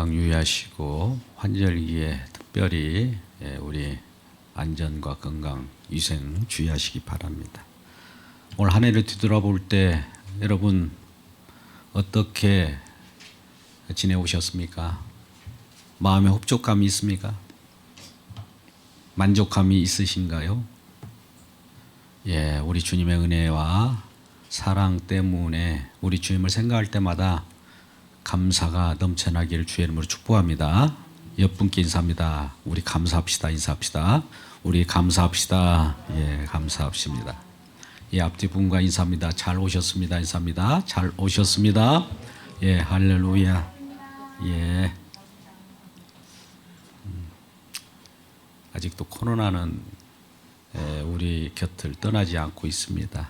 유의하시고 환절기에 특별히 우리 안전과 건강, 위생 주의하시기 바랍니다. 올 한 해를 뒤돌아볼 때 여러분 어떻게 지내오셨습니까? 마음에 흡족감이 있습니까? 만족감이 있으신가요? 우리 주님의 은혜와 사랑 때문에 우리 주님을 생각할 때마다 감사가 넘쳐나기를 주의 이름으로 축복합니다. 옆분께 인사합니다. 우리 감사합시다. 인사합시다. 우리 감사합시다. 감사합니다. 앞뒤 분과 인사합니다. 잘 오셨습니다. 인사합니다. 잘 오셨습니다. 할렐루야. 아직도 코로나는 우리 곁을 떠나지 않고 있습니다.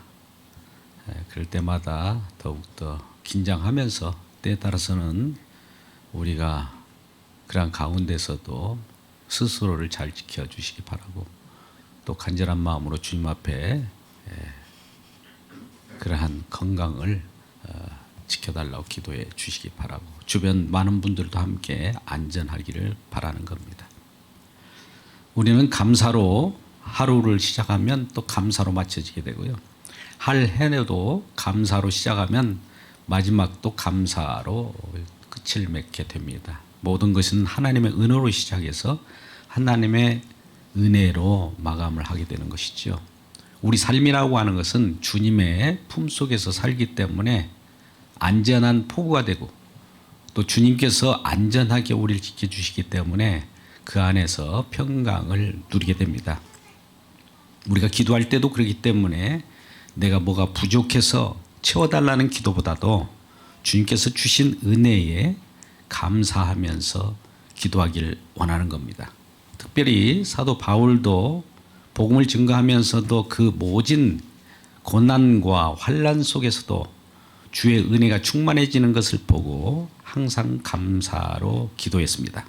그럴 때마다 더욱더 긴장하면서 때에 따라서는 우리가 그러한 가운데서도 스스로를 잘 지켜주시기 바라고 또 간절한 마음으로 주님 앞에 그러한 건강을 지켜달라고 기도해 주시기 바라고 주변 많은 분들도 함께 안전하기를 바라는 겁니다. 우리는 감사로 하루를 시작하면 또 감사로 마쳐지게 되고요. 할 해내도 감사로 시작하면 마지막도 감사로 끝을 맺게 됩니다. 모든 것은 하나님의 은혜로 시작해서 하나님의 은혜로 마감을 하게 되는 것이죠. 우리 삶이라고 하는 것은 주님의 품속에서 살기 때문에 안전한 포구가 되고 또 주님께서 안전하게 우리를 지켜주시기 때문에 그 안에서 평강을 누리게 됩니다. 우리가 기도할 때도 그렇기 때문에 내가 뭐가 부족해서 채워달라는 기도보다도 주님께서 주신 은혜에 감사하면서 기도하기를 원하는 겁니다. 특별히 사도 바울도 복음을 증거하면서도 그 모진 고난과 환난 속에서도 주의 은혜가 충만해지는 것을 보고 항상 감사로 기도했습니다.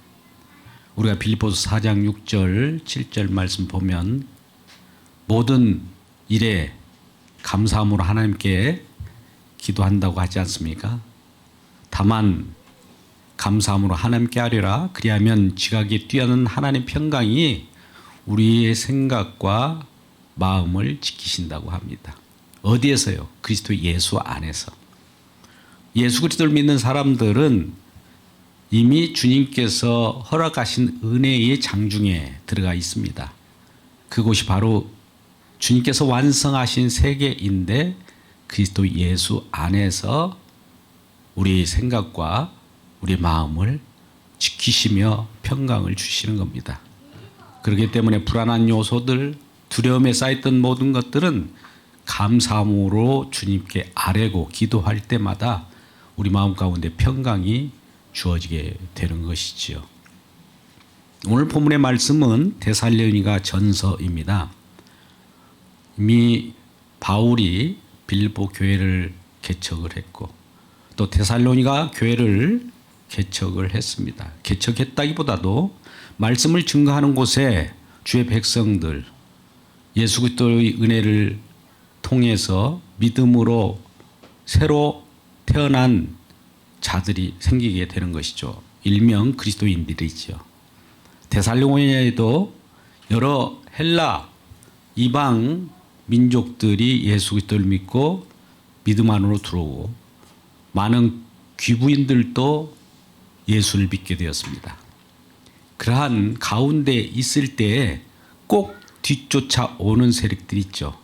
우리가 빌립보서 4장 6절 7절 말씀 보면 모든 일에 감사함으로 하나님께 기도한다고 하지 않습니까? 다만 감사함으로 하나님께 하리라. 그리하면 지각에 뛰어난 하나님 평강이 우리의 생각과 마음을 지키신다고 합니다. 어디에서요? 그리스도 예수 안에서. 예수 그리스도를 믿는 사람들은 이미 주님께서 허락하신 은혜의 장중에 들어가 있습니다. 그곳이 바로 주님께서 완성하신 세계인데 그리스도 예수 안에서 우리 생각과 우리 마음을 지키시며 평강을 주시는 겁니다. 그렇기 때문에 불안한 요소들, 두려움에 쌓였던 모든 것들은 감사함으로 주님께 아뢰고 기도할 때마다 우리 마음 가운데 평강이 주어지게 되는 것이지요. 오늘 본문의 말씀은 데살로니가 전서입니다. 이미 바울이 빌립보 교회를 개척을 했고 또 데살로니가 교회를 개척을 했습니다. 개척했다기보다도 말씀을 증거하는 곳에 주의 백성들 예수 그리스도의 은혜를 통해서 믿음으로 새로 태어난 자들이 생기게 되는 것이죠. 일명 그리스도인들이죠. 데살로니가에도 여러 헬라 이방 민족들이 예수 그리스도를 믿고 믿음 안으로 들어오고 많은 귀부인들도 예수를 믿게 되었습니다. 그러한 가운데 있을 때에 꼭 뒤쫓아오는 세력들이 있죠.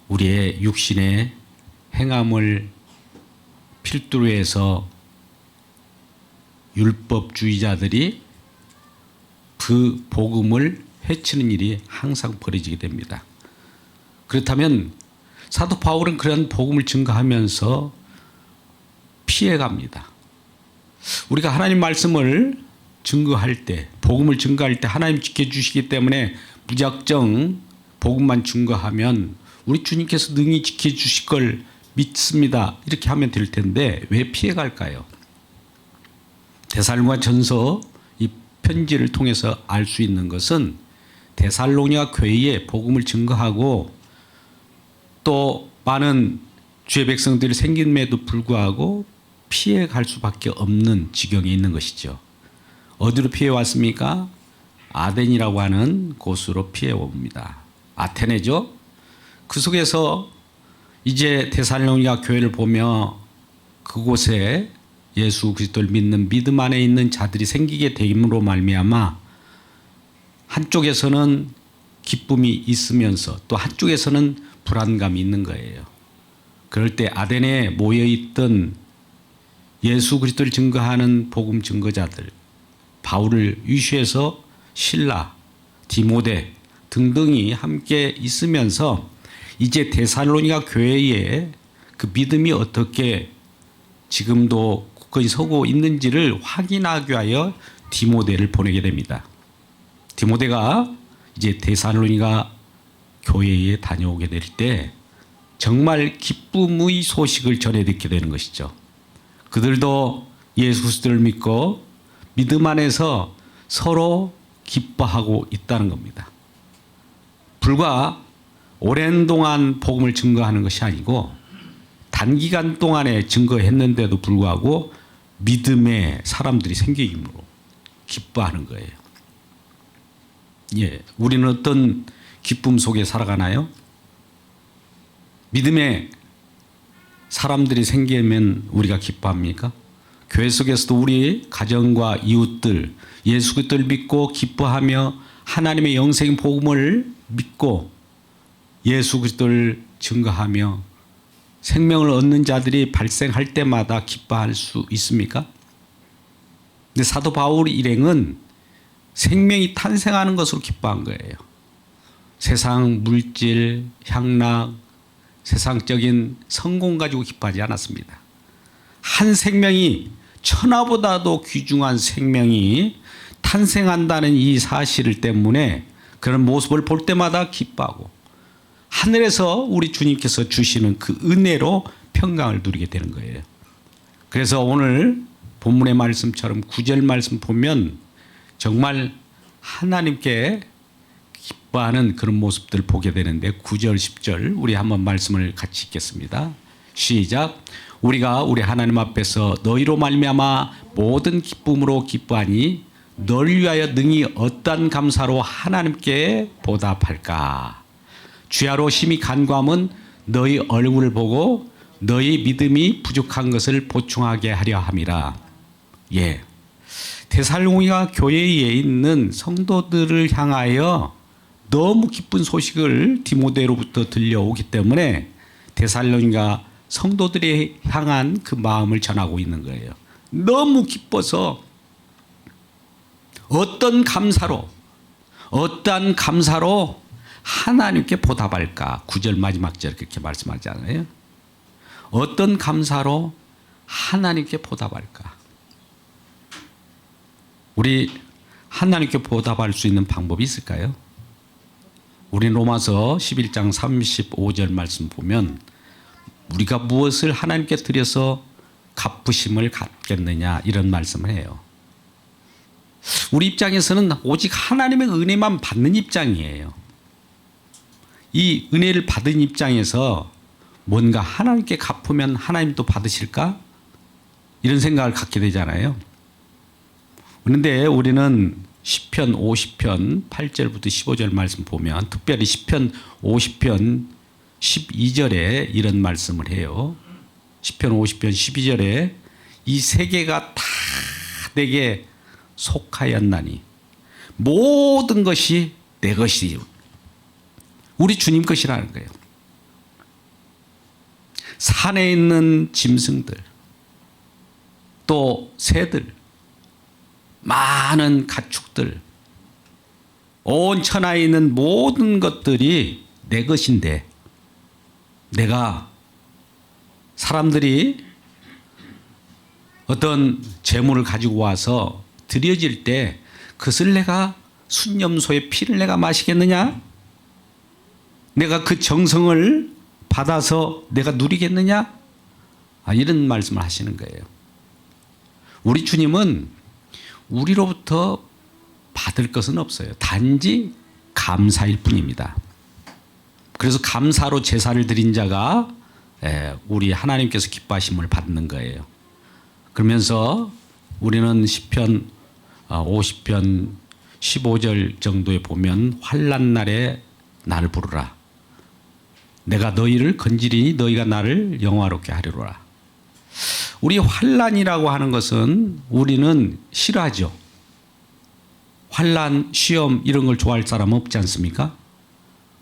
우리의 육신의 행함을 필두로 해서 율법주의자들이 그 복음을 해치는 일이 항상 벌어지게 됩니다. 그렇다면 사도 바울은 그런 복음을 증거하면서 피해갑니다. 우리가 하나님 말씀을 증거할 때, 복음을 증거할 때 하나님 지켜주시기 때문에 무작정 복음만 증거하면 우리 주님께서 능히 지켜주실 걸 믿습니다. 이렇게 하면 될 텐데 왜 피해갈까요? 데살로니가 전서 이 편지를 통해서 알 수 있는 것은 데살로니가 교회에 복음을 증거하고 또 많은 주의 백성들이 생김에도 불구하고 피해 갈 수밖에 없는 지경에 있는 것이죠. 어디로 피해 왔습니까? 아덴이라고 하는 곳으로 피해 옵니다. 아테네죠. 그 속에서 이제 데살로니가 교회를 보며 그곳에 예수 그리스도를 믿는 믿음 안에 있는 자들이 생기게 됨으로 말미암아 한쪽에서는 기쁨이 있으면서 또 한쪽에서는 불안감이 있는 거예요. 그럴 때 아덴에 모여있던 예수 그리스도를 증거하는 복음 증거자들, 바울을 위시해서 실라, 디모데 등등이 함께 있으면서 이제 데살로니가 교회에 그 믿음이 어떻게 지금도 굳건히 서고 있는지를 확인하기 위하여 디모데를 보내게 됩니다. 디모데가 이제 데살로니가 교회에 다녀오게 될 때 정말 기쁨의 소식을 전해 듣게 되는 것이죠. 그들도 예수 그리스도를 믿고 믿음 안에서 서로 기뻐하고 있다는 겁니다. 불과 오랜 동안 복음을 증거하는 것이 아니고 단기간 동안에 증거했는데도 불구하고 믿음의 사람들이 생기므로 기뻐하는 거예요. 예, 우리는 어떤 기쁨 속에 살아가나요? 믿음의 사람들이 생기면 우리가 기뻐합니까? 교회 속에서도 우리 가정과 이웃들 예수 그리스도를 믿고 기뻐하며 하나님의 영생 복음을 믿고 예수 그리스도를 증거하며 생명을 얻는 자들이 발생할 때마다 기뻐할 수 있습니까? 근데 사도 바울 일행은 생명이 탄생하는 것으로 기뻐한 거예요. 세상 물질, 향락, 세상적인 성공 가지고 기뻐하지 않았습니다. 한 생명이 천하보다도 귀중한 생명이 탄생한다는 이 사실 때문에 그런 모습을 볼 때마다 기뻐하고 하늘에서 우리 주님께서 주시는 그 은혜로 평강을 누리게 되는 거예요. 그래서 오늘 본문의 말씀처럼 9절 말씀 보면 정말 하나님께 기뻐하는 그런 모습들을 보게 되는데 9절 10절 우리 한번 말씀을 같이 읽겠습니다. 시작. 우리가 우리 하나님 앞에서 너희로 말미암아 모든 기쁨으로 기뻐하니 너를 위하여 능히 어떠한 감사로 하나님께 보답할까. 주야로 심히 간구함은 너희 얼굴을 보고 너희 믿음이 부족한 것을 보충하게 하려 함이라. 예, 데살로니가 교회에 있는 성도들을 향하여 너무 기쁜 소식을 디모데로부터 들려오기 때문에 데살로니가 성도들이 향한 그 마음을 전하고 있는 거예요. 너무 기뻐서 어떤 감사로 하나님께 보답할까? 9절 마지막 절 그렇게 말씀하잖아요. 어떤 감사로 하나님께 보답할까? 우리 하나님께 보답할 수 있는 방법이 있을까요? 우리 로마서 11장 35절 말씀 보면 우리가 무엇을 하나님께 드려서 갚으심을 갖겠느냐 이런 말씀을 해요. 우리 입장에서는 오직 하나님의 은혜만 받는 입장이에요. 이 은혜를 받은 입장에서 뭔가 하나님께 갚으면 하나님도 받으실까? 이런 생각을 갖게 되잖아요. 그런데 우리는 시편 50편 8절부터 15절 말씀 보면 특별히 시편 50편 12절에 이런 말씀을 해요. 시편 50편 12절에 이 세계가 다 내게 속하였나니 모든 것이 내 것이요. 우리 주님 것이라는 거예요. 산에 있는 짐승들, 또 새들, 많은 가축들, 온 천하에 있는 모든 것들이 내 것인데 내가 사람들이 어떤 재물을 가지고 와서 드려질 때 그것을 내가 순념소의 피를 내가 마시겠느냐? 내가 그 정성을 받아서 내가 누리겠느냐? 이런 말씀을 하시는 거예요. 우리 주님은 우리로부터 받을 것은 없어요. 단지 감사일 뿐입니다. 그래서 감사로 제사를 드린 자가 우리 하나님께서 기뻐하심을 받는 거예요. 그러면서 우리는 시편 50편 15절 정도에 보면 환난 날에 나를 부르라. 내가 너희를 건지리니 너희가 나를 영화롭게 하리로라. 우리 환난이라고 하는 것은 우리는 싫어하죠. 환난, 시험 이런 걸 좋아할 사람 없지 않습니까?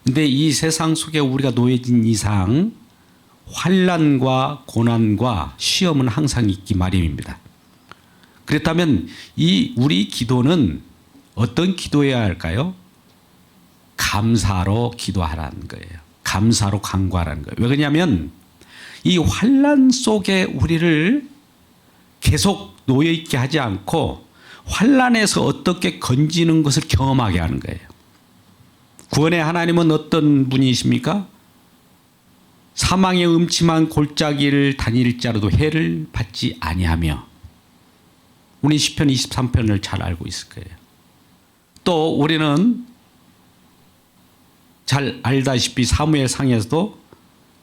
근데 이 세상 속에 우리가 놓여진 이상 환난과 고난과 시험은 항상 있기 마련입니다. 그렇다면 이 우리 기도는 어떤 기도해야 할까요? 감사로 기도하라는 거예요. 감사로 간구하라는 거예요. 왜 그러냐면 이 환난 속에 우리를 계속 놓여 있게 하지 않고 환난에서 어떻게 건지는 것을 경험하게 하는 거예요. 구원의 하나님은 어떤 분이십니까? 사망의 음침한 골짜기를 다닐지라도 해를 받지 아니하며, 우리 시편 23편을 잘 알고 있을 거예요. 또 우리는 잘 알다시피 사무엘 상에서도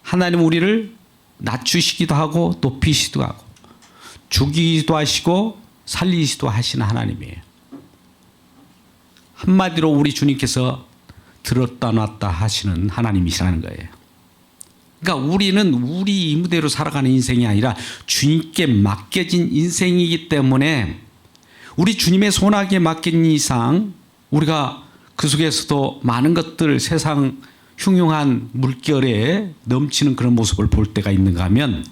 하나님 우리를 낮추시기도 하고 높이시기도 하고 죽이기도 하시고 살리시기도 하시는 하나님이에요. 한마디로 우리 주님께서 들었다 놨다 하시는 하나님이시라는 거예요. 그러니까 우리는 우리 임무대로 살아가는 인생이 아니라 주님께 맡겨진 인생이기 때문에 우리 주님의 손아귀에 맡긴 이상 우리가 그 속에서도 많은 것들, 세상 흉흉한 물결에 넘치는 그런 모습을 볼 때가 있는가 하면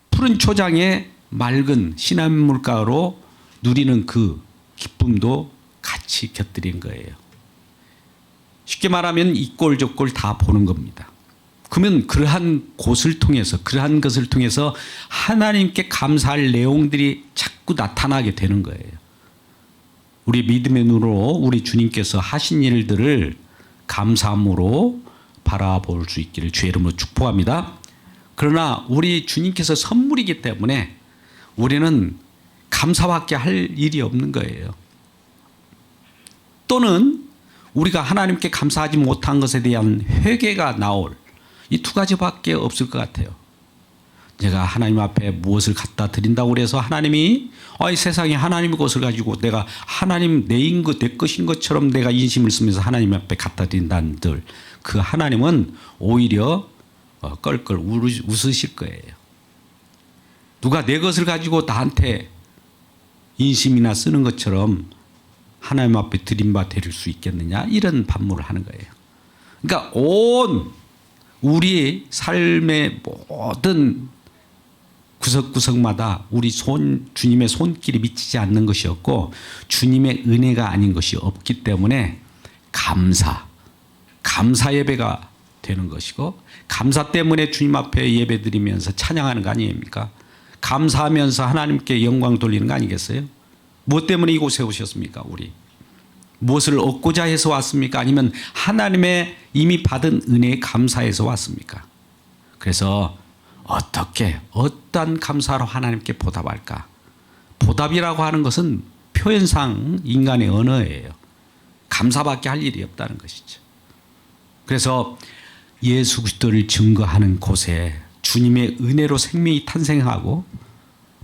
푸른 초장에 맑은 시냇물가로 누리는 그 기쁨도 같이 곁들인 거예요. 쉽게 말하면 이 꼴 저 꼴 다 보는 겁니다. 그러면 그러한 곳을 통해서, 그러한 것을 통해서 하나님께 감사할 내용들이 자꾸 나타나게 되는 거예요. 우리 믿음의 눈으로 우리 주님께서 하신 일들을 감사함으로 바라볼 수 있기를 주의 이름으로 축복합니다. 그러나 우리 주님께서 선물이기 때문에 우리는 감사밖에 할 일이 없는 거예요. 또는 우리가 하나님께 감사하지 못한 것에 대한 회개가 나올 이 두 가지밖에 없을 것 같아요. 제가 하나님 앞에 무엇을 갖다 드린다고 그래서 하나님이 이 세상에 하나님의 것을 가지고 내가 하나님 내인 것, 내 것인 것처럼 내가 인심을 쓰면서 하나님 앞에 갖다 드린다는들, 그 하나님은 오히려 껄껄 웃으실 거예요. 누가 내 것을 가지고 나한테 인심이나 쓰는 것처럼 하나님 앞에 드린 바 드릴 수 있겠느냐, 이런 반문을 하는 거예요. 그러니까 온 우리 삶의 모든 구석구석마다 우리 주님의 손길이 미치지 않는 것이 없고 주님의 은혜가 아닌 것이 없기 때문에 감사 예배가 되는 것이고, 감사 때문에 주님 앞에 예배 드리면서 찬양하는 거 아닙니까? 감사하면서 하나님께 영광 돌리는 거 아니겠어요? 무엇 때문에 이곳에 오셨습니까? 우리 무엇을 얻고자 해서 왔습니까? 아니면 하나님의 이미 받은 은혜에 감사해서 왔습니까? 그래서 어떠한 감사로 하나님께 보답할까? 보답이라고 하는 것은 표현상 인간의 언어예요. 감사밖에 할 일이 없다는 것이죠. 그래서 예수 그리스도를 증거하는 곳에 주님의 은혜로 생명이 탄생하고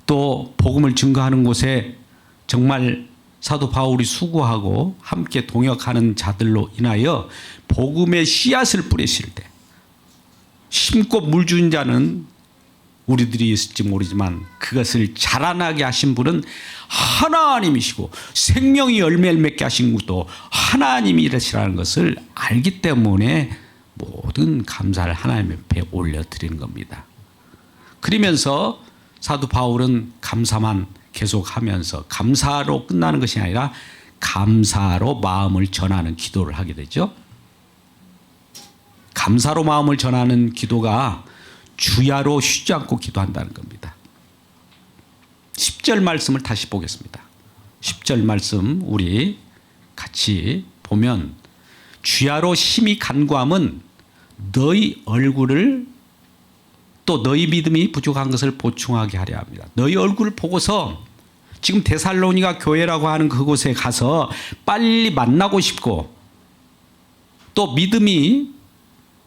또 복음을 증거하는 곳에 정말 사도 바울이 수고하고 함께 동역하는 자들로 인하여 복음의 씨앗을 뿌리실 때, 심고 물 준 자는 우리들이 있을지 모르지만 그것을 자라나게 하신 분은 하나님이시고 생명이 열매를 맺게 하신 것도 하나님이시라는 것을 알기 때문에 모든 감사를 하나님 앞에 올려드리는 겁니다. 그러면서 사도 바울은 감사만 계속하면서 감사로 끝나는 것이 아니라 감사로 마음을 전하는 기도를 하게 되죠. 감사로 마음을 전하는 기도가 주야로 쉬지 않고 기도한다는 겁니다. 10절 말씀을 다시 보겠습니다. 10절 말씀 우리 같이 보면, 주야로 심히 간구함은 너희 얼굴을 또 너희 믿음이 부족한 것을 보충하게 하려 합니다. 너희 얼굴을 보고서 지금 데살로니가 교회라고 하는 그곳에 가서 빨리 만나고 싶고, 또 믿음이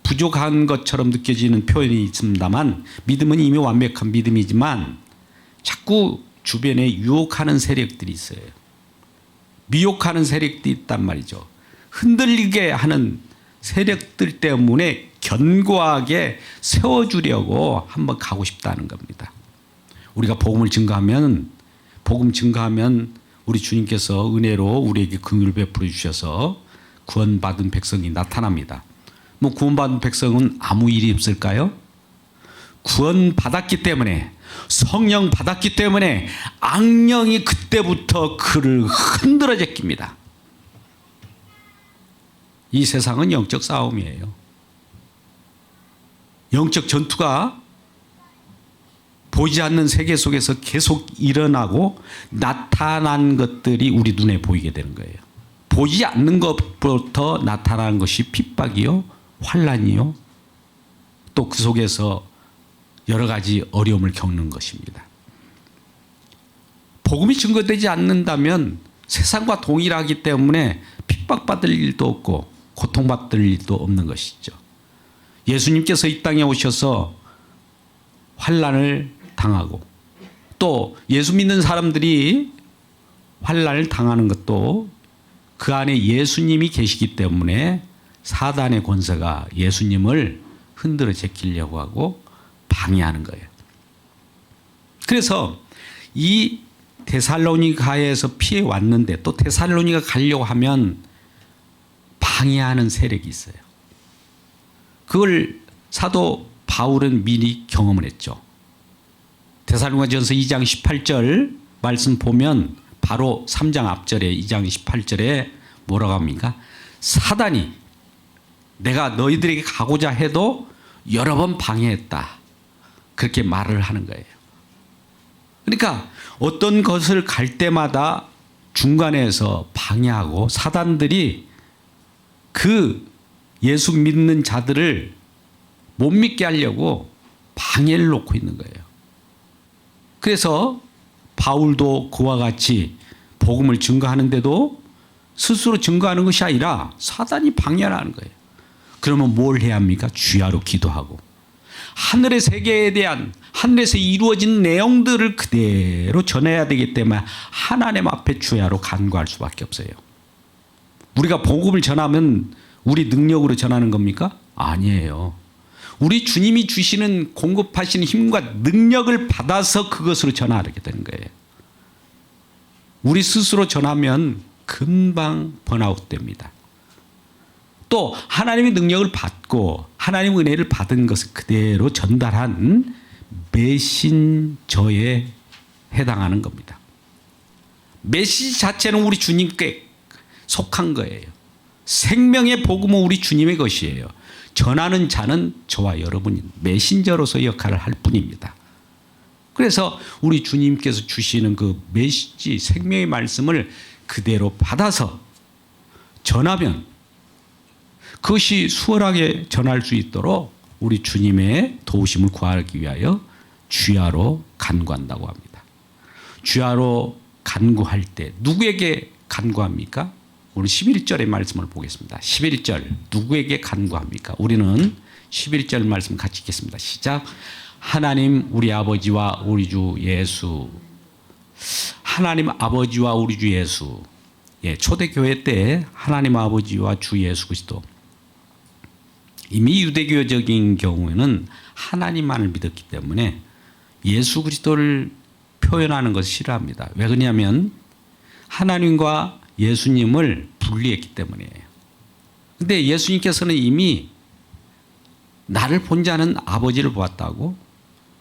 부족한 것처럼 느껴지는 표현이 있습니다만 믿음은 이미 완벽한 믿음이지만 자꾸 주변에 유혹하는 세력들이 있어요. 미혹하는 세력들이 있단 말이죠. 흔들리게 하는 세력들 때문에 견고하게 세워주려고 한번 가고 싶다는 겁니다. 우리가 복음 증거하면 우리 주님께서 은혜로 우리에게 긍휼을 베풀어 주셔서 구원받은 백성이 나타납니다. 뭐 구원받은 백성은 아무 일이 없을까요? 구원받았기 때문에, 성령 받았기 때문에 악령이 그때부터 그를 흔들어 제낍니다. 이 세상은 영적 싸움이에요. 영적 전투가 보이지 않는 세계 속에서 계속 일어나고 나타난 것들이 우리 눈에 보이게 되는 거예요. 보이지 않는 것부터 나타나는 것이 핍박이요, 환난이요, 또 그 속에서 여러 가지 어려움을 겪는 것입니다. 복음이 증거되지 않는다면 세상과 동일하기 때문에 핍박받을 일도 없고 고통받을 일도 없는 것이죠. 예수님께서 이 땅에 오셔서 환난을 당하고 또 예수 믿는 사람들이 환난을 당하는 것도 그 안에 예수님이 계시기 때문에 사단의 권세가 예수님을 흔들어 제끼려고 하고 방해하는 거예요. 그래서 이 데살로니가에서 피해 왔는데 또 데살로니가 가려고 하면 방해하는 세력이 있어요. 그걸 사도 바울은 미리 경험을 했죠. 데살로니가전서 2장 18절 말씀 보면 바로 3장 앞절에 2장 18절에 뭐라고 합니까? 사단이 내가 너희들에게 가고자 해도 여러 번 방해했다. 그렇게 말을 하는 거예요. 그러니까 어떤 것을 갈 때마다 중간에서 방해하고 사단들이 그 예수 믿는 자들을 못 믿게 하려고 방해를 놓고 있는 거예요. 그래서 바울도 그와 같이 복음을 증거하는데도 스스로 증거하는 것이 아니라 사단이 방해를 하는 거예요. 그러면 뭘 해야 합니까? 주야로 기도하고 하늘의 세계에 대한 하늘에서 이루어진 내용들을 그대로 전해야 되기 때문에 하나님 앞에 주야로 간구할 수밖에 없어요. 우리가 복음을 전하면 우리 능력으로 전하는 겁니까? 아니에요. 우리 주님이 주시는 공급하시는 힘과 능력을 받아서 그것으로 전하게 되는 거예요. 우리 스스로 전하면 금방 번아웃 됩니다. 또 하나님의 능력을 받고 하나님의 은혜를 받은 것을 그대로 전달한 메신저에 해당하는 겁니다. 메시지 자체는 우리 주님께 속한 거예요. 생명의 복음은 우리 주님의 것이에요. 전하는 자는 저와 여러분이 메신저로서 역할을 할 뿐입니다. 그래서 우리 주님께서 주시는 그 메시지 생명의 말씀을 그대로 받아서 전하면 그것이 수월하게 전할 수 있도록 우리 주님의 도우심을 구하기 위하여 주야로 간구한다고 합니다. 주야로 간구할 때 누구에게 간구합니까? 오늘 11절의 말씀을 보겠습니다. 11절 누구에게 간구합니까? 우리는 11절 말씀 같이 읽겠습니다. 시작. 하나님 우리 아버지와 우리 주 예수. 하나님 아버지와 우리 주 예수. 예, 초대교회 때 하나님 아버지와 주 예수 그리스도. 이미 유대교적인 경우에는 하나님만을 믿었기 때문에 예수 그리스도를 표현하는 것을 싫어합니다. 왜 그러냐면 하나님과 예수님을 분리했기 때문이에요. 그런데 예수님께서는 이미 나를 본 자는 아버지를 보았다고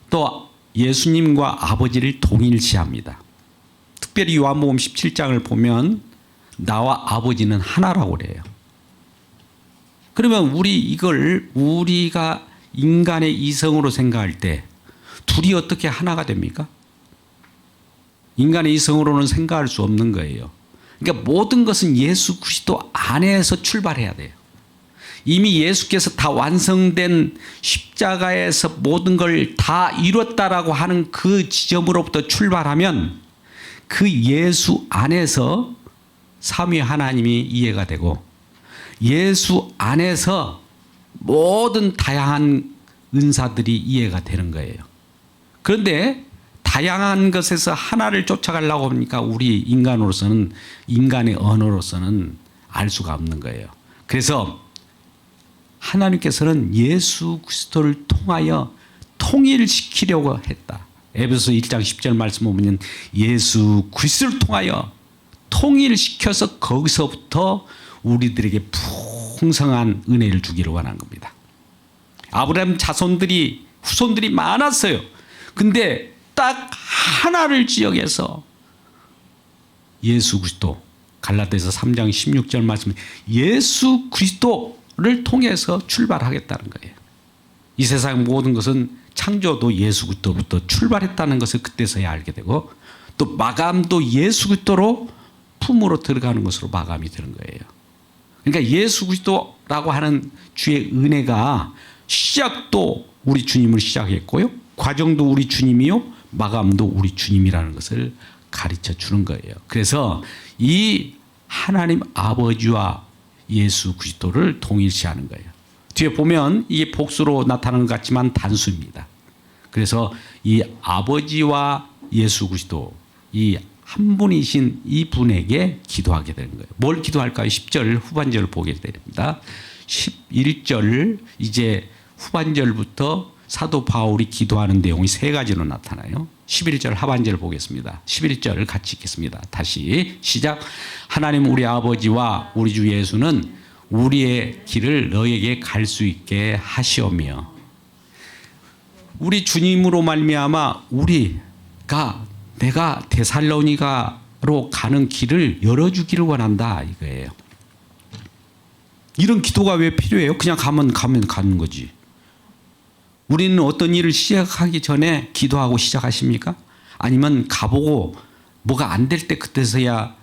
또 예수님과 아버지를 동일시합니다. 특별히 요한복음 17장을 보면 나와 아버지는 하나라고 그래요. 그러면 우리가 인간의 이성으로 생각할 때 둘이 어떻게 하나가 됩니까? 인간의 이성으로는 생각할 수 없는 거예요. 그러니까 모든 것은 예수 그리스도 안에서 출발해야 돼요. 이미 예수께서 다 완성된 십자가에서 모든 걸 다 이뤘다라고 하는 그 지점으로부터 출발하면 그 예수 안에서 삼위 하나님이 이해가 되고 예수 안에서 모든 다양한 은사들이 이해가 되는 거예요. 그런데 다양한 것에서 하나를 쫓아가려고 하니까 우리 인간으로서는, 인간의 언어로서는 알 수가 없는 거예요. 그래서 하나님께서는 예수 그리스도를 통하여 통일시키려고 했다. 에베소 1장 10절 말씀 보면 예수 그리스도를 통하여 통일시켜서 거기서부터 우리들에게 풍성한 은혜를 주기를 원한 겁니다. 아브라함 자손들이, 후손들이 많았어요. 근데 딱 하나를 지역에서 예수 그리스도, 갈라디아서 3장 16절 말씀, 예수 그리스도를 통해서 출발하겠다는 거예요. 이 세상 모든 것은 창조도 예수 그리스도부터 출발했다는 것을 그때서야 알게 되고, 또 마감도 예수 그리스도로 품으로 들어가는 것으로 마감이 되는 거예요. 그러니까 예수 그리스도라고 하는 주의 은혜가 시작도 우리 주님을 시작했고요, 과정도 우리 주님이요, 마감도 우리 주님이라는 것을 가르쳐 주는 거예요. 그래서 이 하나님 아버지와 예수 그리스도를 동일시하는 거예요. 뒤에 보면 이게 복수로 나타나는 것 같지만 단수입니다. 그래서 이 아버지와 예수 그리스도, 이 한 분이신 이 분에게 기도하게 되는 거예요. 뭘 기도할까요? 10절 후반절을 보게 됩니다. 11절 이제 후반절부터 사도 바울이 기도하는 내용이 세 가지로 나타나요. 11절 하반절을 보겠습니다. 11절을 같이 읽겠습니다. 다시 시작. 하나님 우리 아버지와 우리 주 예수는 우리의 길을 너에게 갈 수 있게 하시오며, 우리 주님으로 말미암아 내가 데살로니가로 가는 길을 열어주기를 원한다 이거예요. 이런 기도가 왜 필요해요? 그냥 가면 가는 거지. 우리는 어떤 일을 시작하기 전에 기도하고 시작하십니까? 아니면 가보고 뭐가 안 될 때 그때서야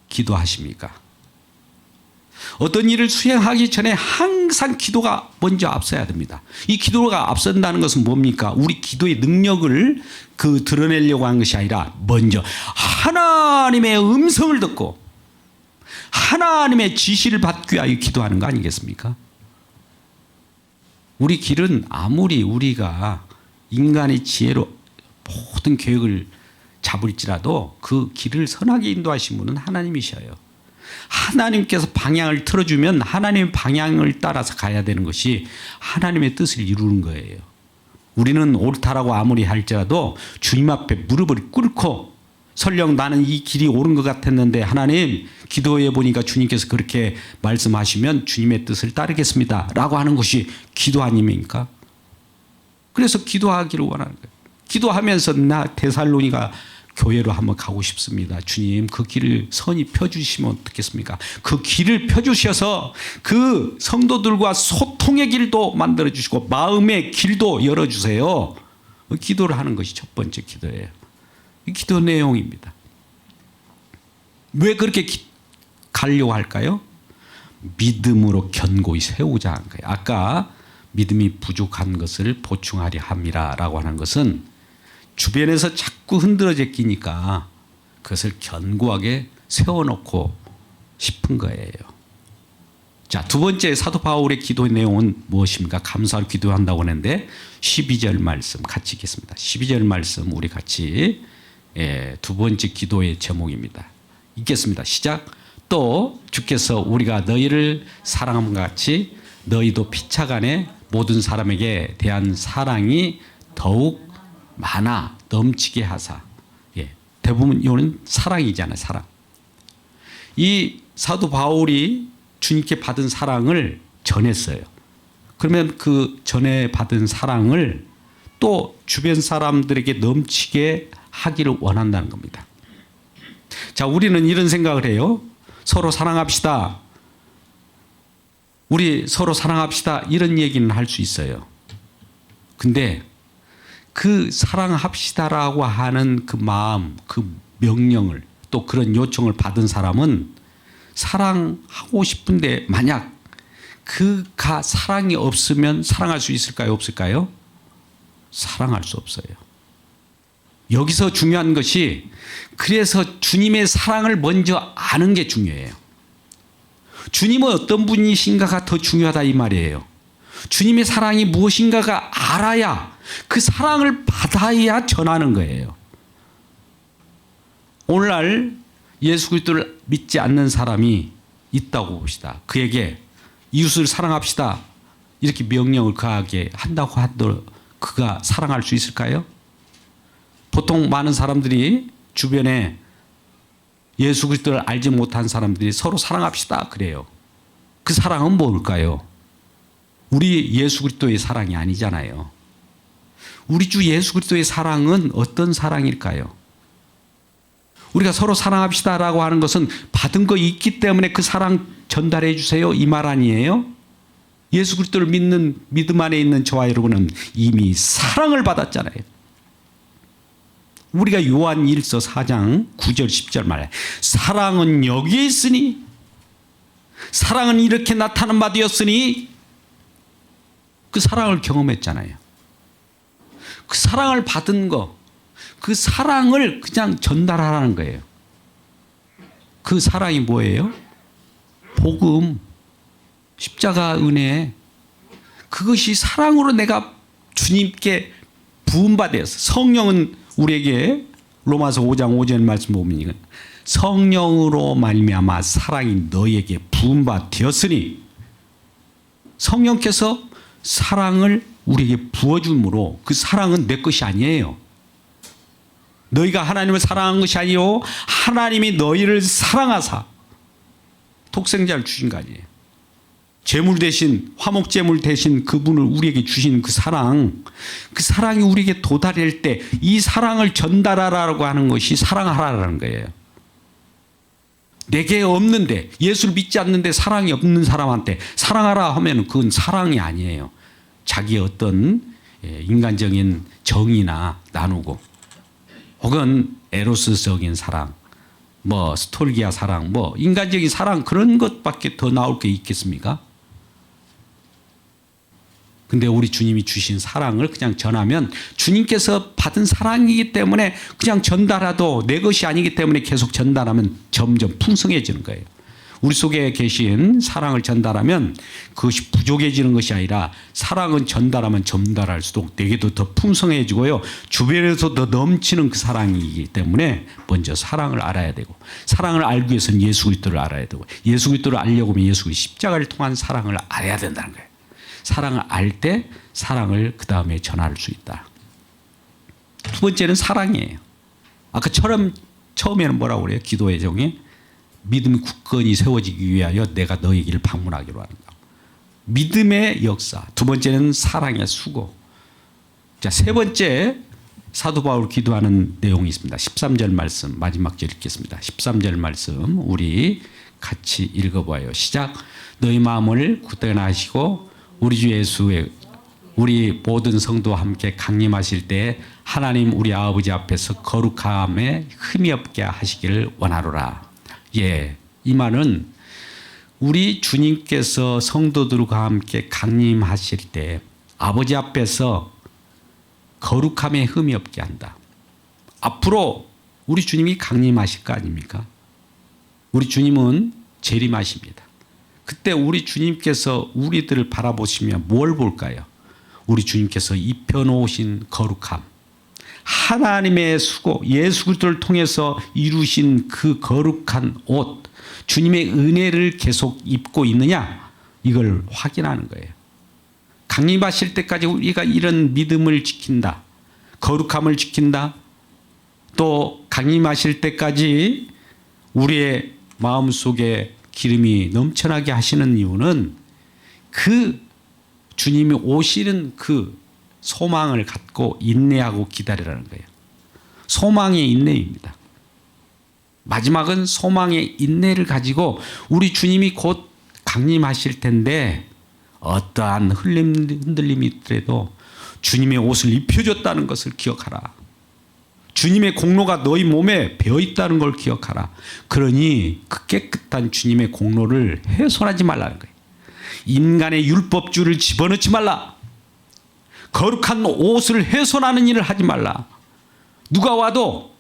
기도하십니까? 어떤 일을 수행하기 전에 항상 기도가 먼저 앞서야 됩니다. 이 기도가 앞선다는 것은 뭡니까? 우리 기도의 능력을 드러내려고 하는 것이 아니라 먼저 하나님의 음성을 듣고 하나님의 지시를 받기 위하여 기도하는 거 아니겠습니까? 우리 길은 아무리 우리가 인간의 지혜로 모든 계획을 잡을지라도 그 길을 선하게 인도하신 분은 하나님이셔요. 하나님께서 방향을 틀어주면 하나님의 방향을 따라서 가야 되는 것이 하나님의 뜻을 이루는 거예요. 우리는 옳다라고 아무리 할지라도 주님 앞에 무릎을 꿇고 설령 나는 이 길이 옳은 것 같았는데 하나님 기도해 보니까 주님께서 그렇게 말씀하시면 주님의 뜻을 따르겠습니다 라고 하는 것이 기도 아닙니까? 그래서 기도하기를 원하는 거예요. 기도하면서 나 데살로니가 교회로 한번 가고 싶습니다. 주님 그 길을 선히 펴주시면 어떻겠습니까? 그 길을 펴주셔서 그 성도들과 소통의 길도 만들어주시고 마음의 길도 열어주세요. 기도를 하는 것이 첫 번째 기도예요. 이 기도 내용입니다. 왜 그렇게 가려고 할까요? 믿음으로 견고히 세우자 한 거예요. 아까 믿음이 부족한 것을 보충하려 함이라라고 하는 것은 주변에서 자꾸 흔들어져 끼니까 그것을 견고하게 세워놓고 싶은 거예요. 자, 두 번째 사도 바울의 기도 내용은 무엇입니까? 감사로 기도한다고 하는데 12절 말씀 같이 읽겠습니다. 12절 말씀 우리 같이 두 번째 기도의 제목입니다. 읽겠습니다. 시작. 또 주께서 우리가 너희를 사랑함과 같이 너희도 피차간에 모든 사람에게 대한 사랑이 더욱 많아 넘치게 하사. 대부분 이거는 사랑이잖아요. 사랑. 이 사도 바울이 주님께 받은 사랑을 전했어요. 그러면 그 전에 받은 사랑을 또 주변 사람들에게 넘치게 하기를 원한다는 겁니다. 자, 우리는 이런 생각을 해요. 서로 사랑합시다. 우리 서로 사랑합시다. 이런 얘기는 할 수 있어요. 근데 그 사랑합시다라고 하는 그 마음, 그 명령을 또 그런 요청을 받은 사람은 사랑하고 싶은데 만약 그가 사랑이 없으면 사랑할 수 있을까요? 없을까요? 사랑할 수 없어요. 여기서 중요한 것이 그래서 주님의 사랑을 먼저 아는 게 중요해요. 주님은 어떤 분이신가가 더 중요하다 이 말이에요. 주님의 사랑이 무엇인가가 알아야 그 사랑을 받아야 전하는 거예요. 오늘날 예수 그리스도를 믿지 않는 사람이 있다고 봅시다. 그에게 이웃을 사랑합시다 이렇게 명령을 그하게 한다고 하더라도 그가 사랑할 수 있을까요? 보통 많은 사람들이 주변에 예수 그리스도를 알지 못한 사람들이 서로 사랑합시다 그래요. 그 사랑은 뭘까요? 우리 예수 그리스도의 사랑이 아니잖아요. 우리 주 예수 그리스도의 사랑은 어떤 사랑일까요? 우리가 서로 사랑합시다라고 하는 것은 받은 거 있기 때문에 그 사랑 전달해 주세요 이 말 아니에요? 예수 그리스도를 믿는 믿음 안에 있는 저와 여러분은 이미 사랑을 받았잖아요. 우리가 요한 1서 4장 9절 10절 말에 사랑은 여기에 있으니 사랑은 이렇게 나타난 바 되었으니 그 사랑을 경험했잖아요. 그 사랑을 받은 거, 그 사랑을 그냥 전달하라는 거예요. 그 사랑이 뭐예요? 복음, 십자가 은혜. 그것이 사랑으로 내가 주님께 부음받아서 성령은 우리에게 로마서 5장 5절 말씀 보면 성령으로 말미암아 사랑이 너에게 부음받았으니 성령께서 사랑을 우리에게 부어줌으로 그 사랑은 내 것이 아니에요. 너희가 하나님을 사랑한 것이 아니요 하나님이 너희를 사랑하사 독생자를 주신 거 아니에요. 제물 대신 화목 제물 대신 그분을 우리에게 주신 그 사랑이 우리에게 도달할 때 이 사랑을 전달하라고 하는 것이 사랑하라라는 거예요. 내게 없는데 예수를 믿지 않는데 사랑이 없는 사람한테 사랑하라 하면 그건 사랑이 아니에요. 자기의 어떤 인간적인 정의나 나누고 혹은 에로스적인 사랑, 뭐 스톨기아 사랑, 뭐 인간적인 사랑 그런 것밖에 더 나올 게 있겠습니까? 근데 우리 주님이 주신 사랑을 그냥 전하면 주님께서 받은 사랑이기 때문에 그냥 전달해도 내 것이 아니기 때문에 계속 전달하면 점점 풍성해지는 거예요. 우리 속에 계신 사랑을 전달하면 그것이 부족해지는 것이 아니라 사랑은 전달하면 전달할수록 내게도 더 풍성해지고요. 주변에서 더 넘치는 그 사랑이기 때문에 먼저 사랑을 알아야 되고 사랑을 알기 위해서는 예수 그리스도를 알아야 되고 예수 그리스도를 알려고 하면 예수 그리스도 십자가를 통한 사랑을 알아야 된다는 거예요. 사랑을 알 때 사랑을 그 다음에 전할 수 있다. 두 번째는 사랑이에요. 아까처럼 처음에는 뭐라고 그래요? 기도의 정에 믿음이 굳건히 세워지기 위하여 내가 너희 길을 방문하기로 하는 거. 믿음의 역사. 두 번째는 사랑의 수고. 자, 세 번째 사도 바울 기도하는 내용이 있습니다. 13절 말씀 마지막 절 읽겠습니다. 13절 말씀 우리 같이 읽어봐요. 시작. 너희 마음을 굳건히 하시고 우리 주 예수의 우리 모든 성도와 함께 강림하실 때 하나님 우리 아버지 앞에서 거룩함에 흠이 없게 하시기를 원하노라. 예, 이 말은 우리 주님께서 성도들과 함께 강림하실 때 아버지 앞에서 거룩함에 흠이 없게 한다. 앞으로 우리 주님이 강림하실 거 아닙니까? 우리 주님은 재림하십니다. 그때 우리 주님께서 우리들을 바라보시면 뭘 볼까요? 우리 주님께서 입혀놓으신 거룩함, 하나님의 수고, 예수 그리스도를 통해서 이루신 그 거룩한 옷, 주님의 은혜를 계속 입고 있느냐? 이걸 확인하는 거예요. 강림하실 때까지 우리가 이런 믿음을 지킨다, 거룩함을 지킨다, 또 강림하실 때까지 우리의 마음속에 기름이 넘쳐나게 하시는 이유는 그 주님이 오시는 그 소망을 갖고 인내하고 기다리라는 거예요. 소망의 인내입니다. 마지막은 소망의 인내를 가지고 우리 주님이 곧 강림하실 텐데 어떠한 흔들림이 있더라도 주님의 옷을 입혀줬다는 것을 기억하라. 주님의 공로가 너희 몸에 배어있다는 걸 기억하라. 그러니 그 깨끗한 주님의 공로를 훼손하지 말라는 거예요. 인간의 율법주를 집어넣지 말라. 거룩한 옷을 훼손하는 일을 하지 말라. 누가 와도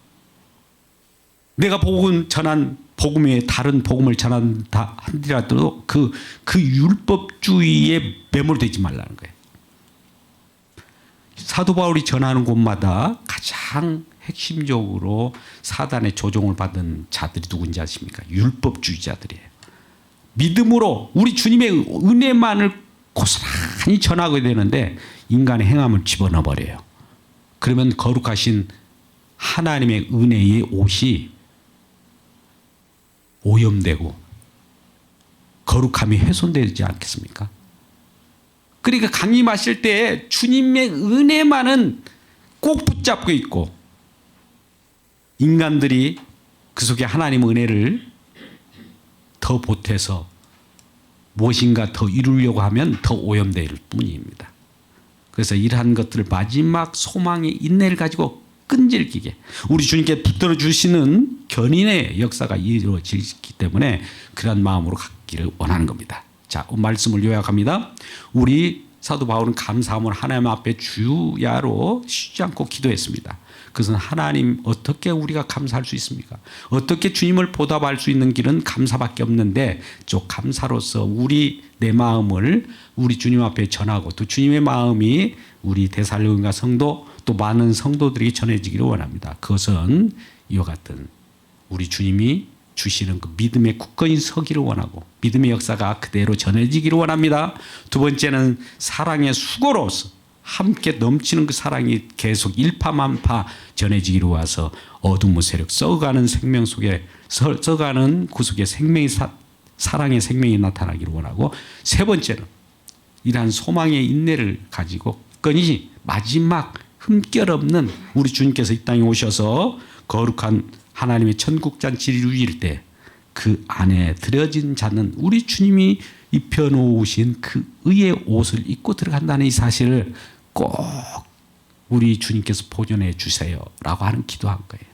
내가 복음 전한 복음 외에 다른 복음을 전한다 한디라도 그 율법주의에 매몰되지 말라는 거예요. 사도 바울이 전하는 곳마다 가장 핵심적으로 사단의 조종을 받은 자들이 누군지 아십니까? 율법주의자들이에요. 믿음으로 우리 주님의 은혜만을 고스란히 전하게 되는데 인간의 행함을 집어넣어 버려요. 그러면 거룩하신 하나님의 은혜의 옷이 오염되고 거룩함이 훼손되지 않겠습니까? 그러니까 강림하실 때 주님의 은혜만은 꼭 붙잡고 있고 인간들이 그 속에 하나님의 은혜를 더 보태서 무엇인가 더 이루려고 하면 더 오염될 뿐입니다. 그래서 이러한 것들을 마지막 소망의 인내를 가지고 끈질기게 우리 주님께 붙들어 주시는 견인의 역사가 이루어지기 때문에 그런 마음으로 갖기를 원하는 겁니다. 자, 말씀을 요약합니다. 우리 사도 바울은 감사함을 하나님 앞에 주야로 쉬지 않고 기도했습니다. 그것은 하나님 어떻게 우리가 감사할 수 있습니까? 어떻게 주님을 보답할 수 있는 길은 감사밖에 없는데 저 감사로서 내 마음을 우리 주님 앞에 전하고 또 주님의 마음이 우리 데살로니가 성도 또 많은 성도들에게 전해지기를 원합니다. 그것은 이와 같은 우리 주님이 주시는 그 믿음의 굳건히 서기를 원하고 믿음의 역사가 그대로 전해지기를 원합니다. 두 번째는 사랑의 수고로서 함께 넘치는 그 사랑이 계속 일파만파 전해지기로 와서 어둠의 세력 썩어가는 생명 속에 썩어가는 구속의 생명이 사랑의 생명이 나타나기를 원하고 세 번째는 이러한 소망의 인내를 가지고 굳건히 마지막 흠결 없는 우리 주님께서 이 땅에 오셔서 거룩한 하나님의 천국잔치를 이루실 때 그 안에 들여진 자는 우리 주님이 입혀놓으신 그 의의 옷을 입고 들어간다는 이 사실을 꼭 우리 주님께서 보존해 주세요라고 하는 기도한 거예요.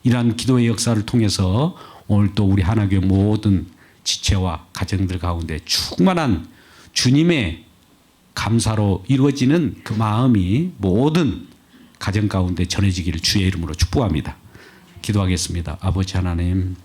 이러한 기도의 역사를 통해서 오늘 또 우리 하나교회 모든 지체와 가정들 가운데 충만한 주님의 감사로 이루어지는 그 마음이 모든 가정 가운데 전해지기를 주의 이름으로 축복합니다. 기도하겠습니다. 아버지 하나님,